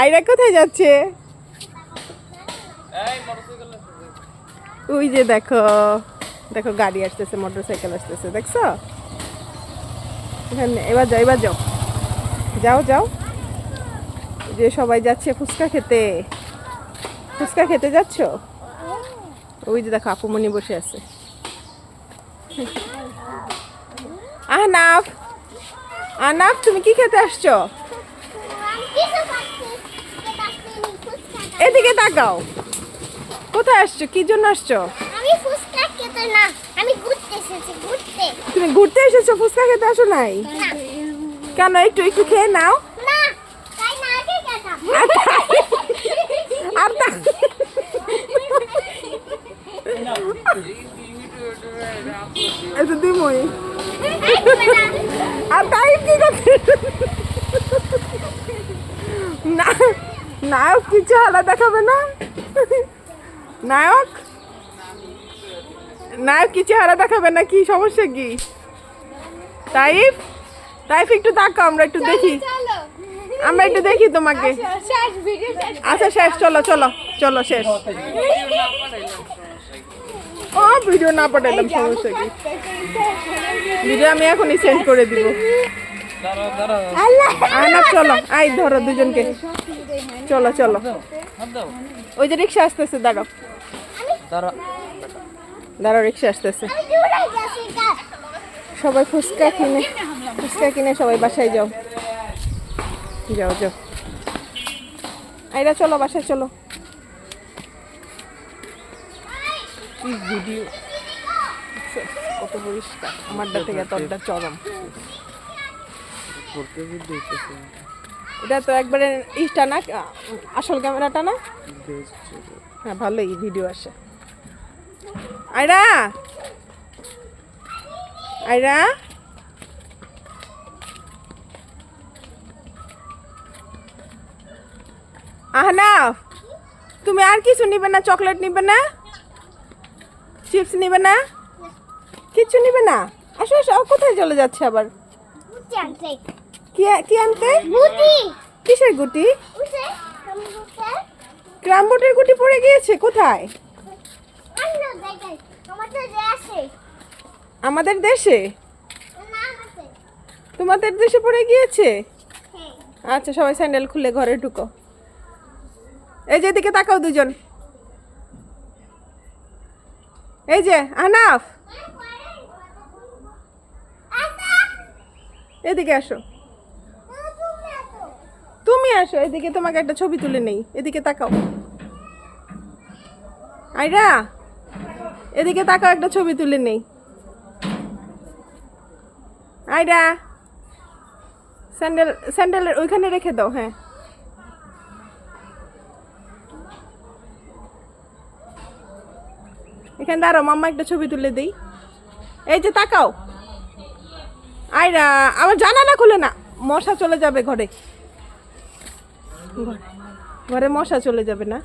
আয়রা কোথায় যাচ্ছে? ওই যে দেখো দেখো গাড়ি আসতেছে, মোটরসাইকেল আসতেছে, দেখছো? এখানে এবার যাও, এবার যাও, যাও যাও। যে সবাই যাচ্ছে ফুচকা খেতে। ফুচকা খেতে যাচ্ছ? ওই যে দেখো আপুমনি বসে আছে। আহনাফ, আহনাফ তুমি কি খেতে আসছো? এদিকে তাকাও। কোথায় আসছো? কি জন্য আসছো? আমি ফুচকা খেতে না, আমি ঘুরতে এসেছি, ঘুরতে। তুমি ঘুরতে এসেছো, ফুচকা খেতে আসো নাই? না কেন? একটু একটু খেয়ে নাও। না, তাই না, আগে খেতাম। আর এটা দিমই। আর তাই কি করতে? না, নায়ক কিছু হালা দেখাবে না? নায়ক নায়ক কি চেহারা দেখাবে না? কি সমস্যা কি? তাইফ, তাইফ একটু তাকাও, আমরা একটু দেখি, আমরা একটু দেখি তোমাকে। আচ্ছা শেষ, চলো চলো চলো শেষ। ও ভিডিও না পাঠাইলাম, সমস্যা কি? ভিডিও আমি এখনই সেন্ড করে দিব। আহনাফ চলো, আই ধরো দুজনকে, চলো চলো। ওই যে রিক্সা আসতেছে, দাঁড়াও দাঁড়াও, রিক্সা আসতেছে। সবাই ফুচকা কিনে সবাই বাসায় যাও, যাও যাও। আইরা চলো বাসায় চলো। কি ভিডিও, কত পরিষ্কার। আমারটা থেকে তোরটা চরম। এটা তো একবারে ইটা না, আসল ক্যামেরাটা না? হ্যাঁ ভালোই ভিডিও আসে। আয়রা, আয়রা, আহনাফ তুমি আর কিছু নিবে না? চকলেট নিবে না? চিপস নিবে না? কিছু নিবে না? আসো আসো। কোথায় চলে যাচ্ছে আবার? গুটি আনতে। কি আনতে? গুটি। কিসের গুটি? উঠে, ক্রামবোর্ডের গুটি পড়ে গিয়েছে কোথায়? আন্না দেখাই, আমাদের দেশে। আমাদের দেশে? না আছে। তোমাদের দেশে পড়ে গিয়েছে? হ্যাঁ। আচ্ছা সবাই স্যান্ডেল খুলে ঘরে ঢুকো। এই যে এদিকে তাকাও দুজন। এই যে আহনাফ, এদিকে আসো। তুমি আসো এদিকে, তোমাকে একটা ছবি তুলে নেই। এদিকে তাকাও। আয়রা এদিকে তাকাও, একটা ছবি তুলে নেই। আয়রা স্যান্ডেলের ওইখানে রেখে দাও। হ্যাঁ এখানে দাঁড়াও, মাম্মা একটা ছবি তুলে দেই। এই যে তাকাও। আয়রা আমার জানালা খুলে না, মশা চলে যাবে ঘরে, ঘরে মশা চলে যাবে না।